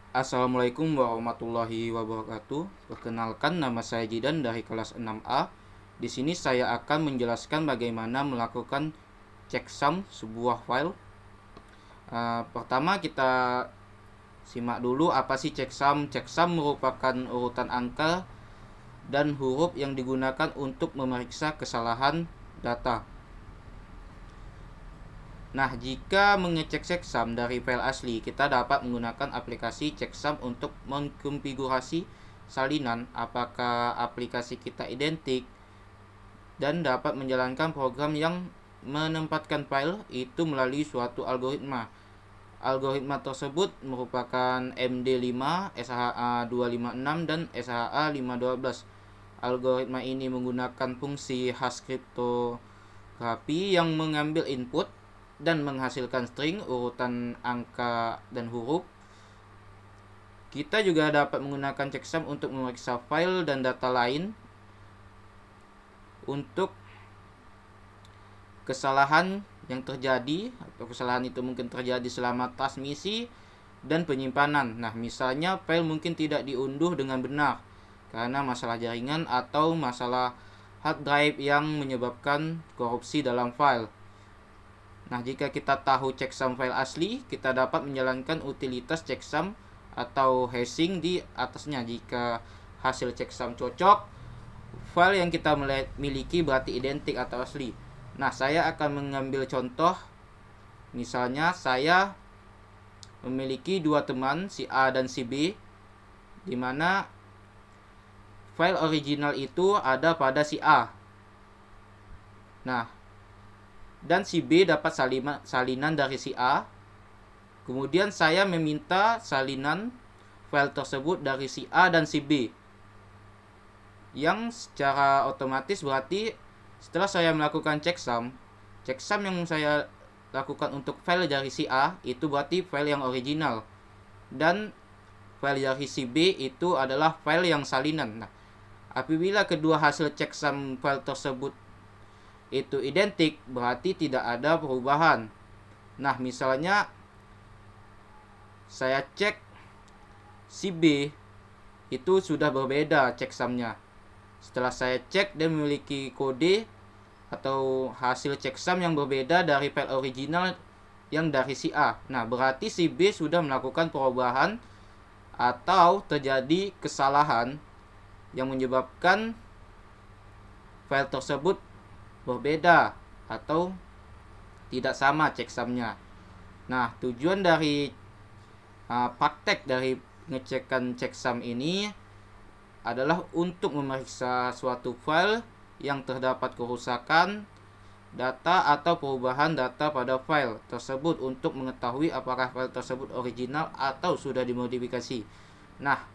Assalamualaikum warahmatullahi wabarakatuh. Perkenalkan, nama saya Jidan dari kelas 6A. Di sini saya akan menjelaskan bagaimana melakukan checksum sebuah file. Pertama kita simak dulu apa sih checksum. Checksum merupakan urutan angka dan huruf yang digunakan untuk memeriksa kesalahan data. Nah, jika mengecek checksum dari file asli, kita dapat menggunakan aplikasi checksum untuk mengkonfigurasi salinan apakah aplikasi kita identik dan dapat menjalankan program yang menempatkan file itu melalui suatu algoritma. Algoritma tersebut merupakan MD5, SHA-256 dan SHA-512. Algoritma ini menggunakan fungsi hash kriptografi yang mengambil input dan menghasilkan string, urutan angka dan huruf. Kita juga dapat menggunakan checksum untuk memeriksa file dan data lain untuk kesalahan yang terjadi, atau kesalahan itu mungkin terjadi selama transmisi dan penyimpanan. Nah, misalnya file mungkin tidak diunduh dengan benar karena masalah jaringan atau masalah hard drive yang menyebabkan korupsi dalam file. Nah, jika kita tahu checksum file asli, kita dapat menjalankan utilitas checksum atau hashing di atasnya. Jika hasil checksum cocok, file yang kita miliki berarti identik atau asli. Nah, saya akan mengambil contoh. Misalnya saya memiliki dua teman, si A dan si B, di mana file original itu ada pada si A. Nah, dan si B dapat salinan dari si A. Kemudian saya meminta salinan file tersebut dari si A dan si B, yang secara otomatis berarti setelah saya melakukan checksum yang saya lakukan untuk file dari si A itu berarti file yang original, dan file dari si B itu adalah file yang salinan. Nah, apabila kedua hasil checksum file tersebut itu identik, berarti tidak ada perubahan. Nah, misalnya saya cek si B itu sudah berbeda checksumnya. Setelah saya cek, dia memiliki kode atau hasil checksum yang berbeda dari file original yang dari si A. Nah, berarti si B sudah melakukan perubahan atau terjadi kesalahan yang menyebabkan file tersebut berbeda atau tidak sama checksumnya. Nah, tujuan dari praktek dari pengecekan checksum ini adalah untuk memeriksa suatu file yang terdapat kerusakan data atau perubahan data pada file tersebut untuk mengetahui apakah file tersebut original atau sudah dimodifikasi. Nah,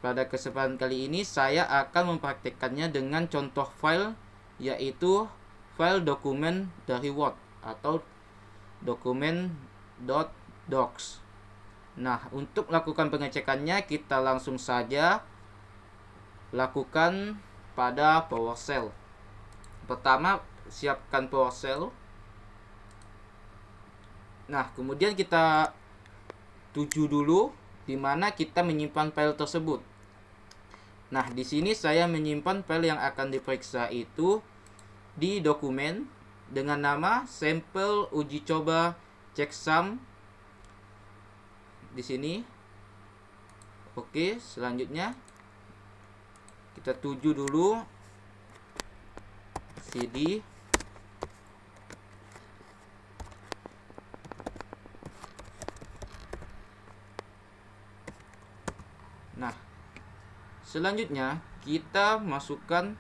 pada kesempatan kali ini saya akan mempraktikkannya dengan contoh file, yaitu file dokumen dari Word atau dokumen.docs. Nah, untuk melakukan pengecekannya kita langsung saja lakukan pada PowerShell. Pertama, siapkan PowerShell. Nah, kemudian kita tuju dulu di mana kita menyimpan file tersebut. Nah, di sini saya menyimpan file yang akan diperiksa itu di dokumen dengan nama sampel uji coba checksum di sini. Oke, selanjutnya kita tuju dulu cd Nah, selanjutnya kita masukkan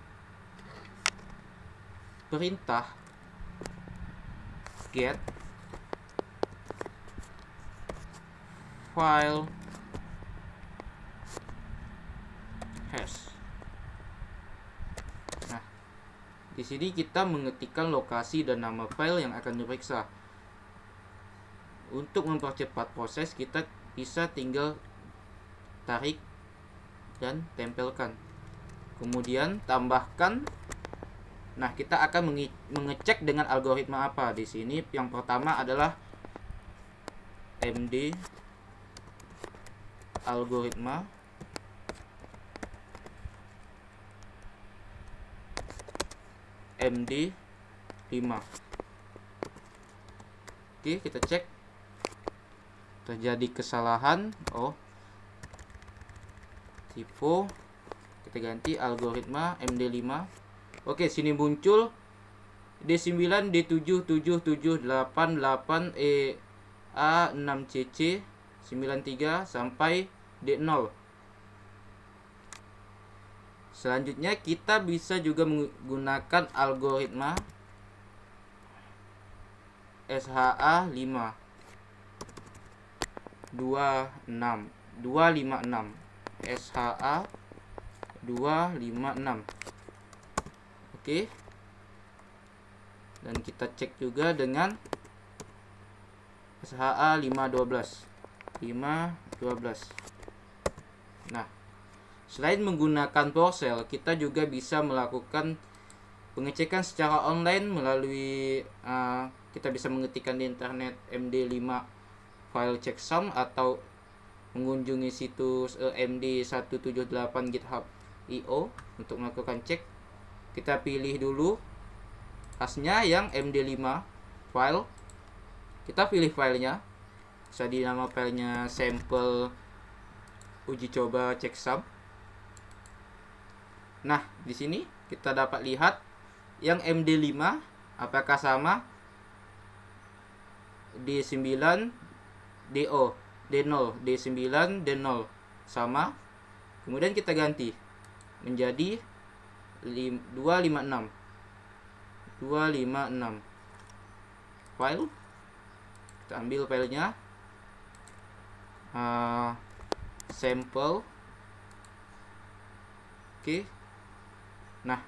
perintah get file hash. Nah, di sini kita mengetikkan lokasi dan nama file yang akan diperiksa. Untuk mempercepat proses, kita bisa tinggal tarik dan tempelkan. Kemudian tambahkan. Nah, kita akan mengecek dengan algoritma apa di sini. Yang pertama adalah MD algoritma MD5. Oke, kita cek. Terjadi kesalahan. Oh, tipe. Kita ganti algoritma MD5. Oke, sini muncul D9, D7, 7, 7, 8, 8, A, 6CC, 93 sampai D0. Selanjutnya kita bisa juga menggunakan algoritma SHA5 256 SHA 256. Oke. Dan kita cek juga dengan SHA 512. Nah, selain menggunakan PowerShell, kita juga bisa melakukan pengecekan secara online melalui kita bisa mengetikkan di internet MD5 file checksum atau mengunjungi situs MD178 GitHub.io untuk melakukan cek. Kita pilih dulu hasnya yang MD5 file. Kita pilih filenya. Jadi nama filenya sampel uji coba checksum. Nah, di sini kita dapat lihat yang MD5 apakah sama D9 DO D0 D9 D0 sama. Kemudian kita ganti menjadi 256 file. Kita ambil filenya sampel. Oke. Nah,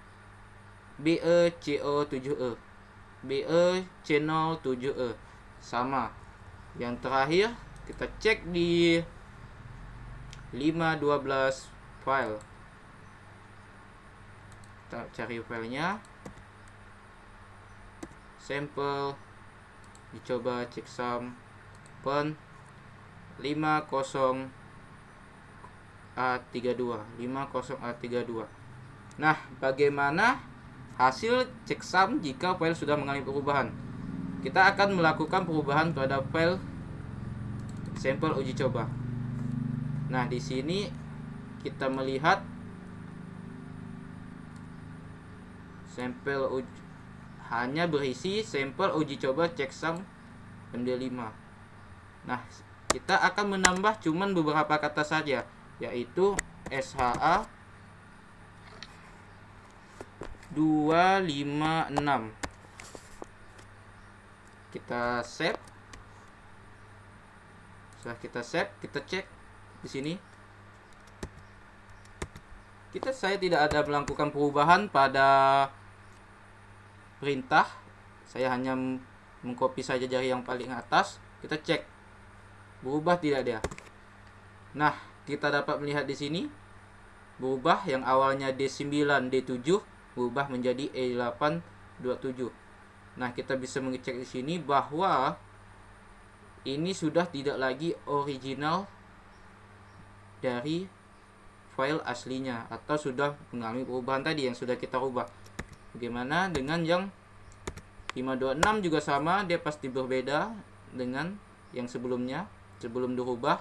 BECO7E BEC07E sama. Yang terakhir kita cek di 512 file. Kita cari filenya sampel dicoba checksum pen 50A32. Nah, bagaimana hasil checksum jika file sudah mengalami perubahan? Kita akan melakukan perubahan pada file sampel uji coba. Nah, di sini kita melihat sampel hanya berisi sampel uji coba checksum MD5. Nah, kita akan menambah cuman beberapa kata saja, yaitu SHA 256. Kita save. Setelah kita save, kita cek di sini. Saya tidak ada melakukan perubahan pada perintah. Saya hanya mengcopy saja dari yang paling atas. Kita cek berubah tidak dia. Nah, kita dapat melihat di sini berubah. Yang awalnya D9 D7 berubah menjadi E827. Nah, kita bisa mengecek di sini bahwa ini sudah tidak lagi original dari file aslinya atau sudah mengalami perubahan tadi yang sudah kita ubah. Bagaimana dengan yang 526 juga sama, dia pasti berbeda dengan yang sebelumnya sebelum dirubah.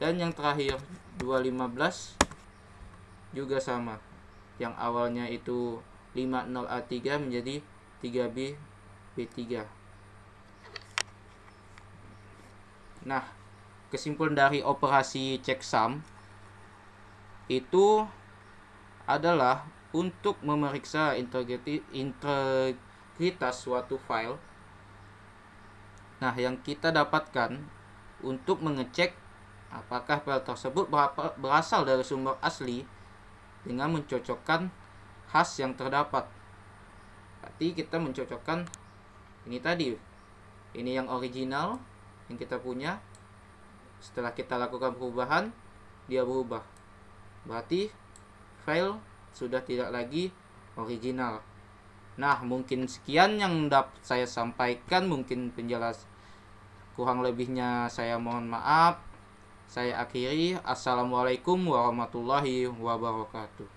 Dan yang terakhir 215 juga sama. Yang awalnya itu 50A3 menjadi 3B-B3. Nah, kesimpulan dari operasi checksum itu adalah untuk memeriksa integritas suatu file. Nah, yang kita dapatkan untuk mengecek apakah file tersebut berasal dari sumber asli dengan mencocokkan hash yang terdapat. Berarti kita mencocokkan ini tadi. Ini yang original yang kita punya. Setelah kita lakukan perubahan, dia berubah. Berarti file sudah tidak lagi original. Nah, mungkin sekian yang dapat saya sampaikan. Mungkin kurang lebihnya saya mohon maaf. Saya akhiri. Assalamualaikum warahmatullahi wabarakatuh.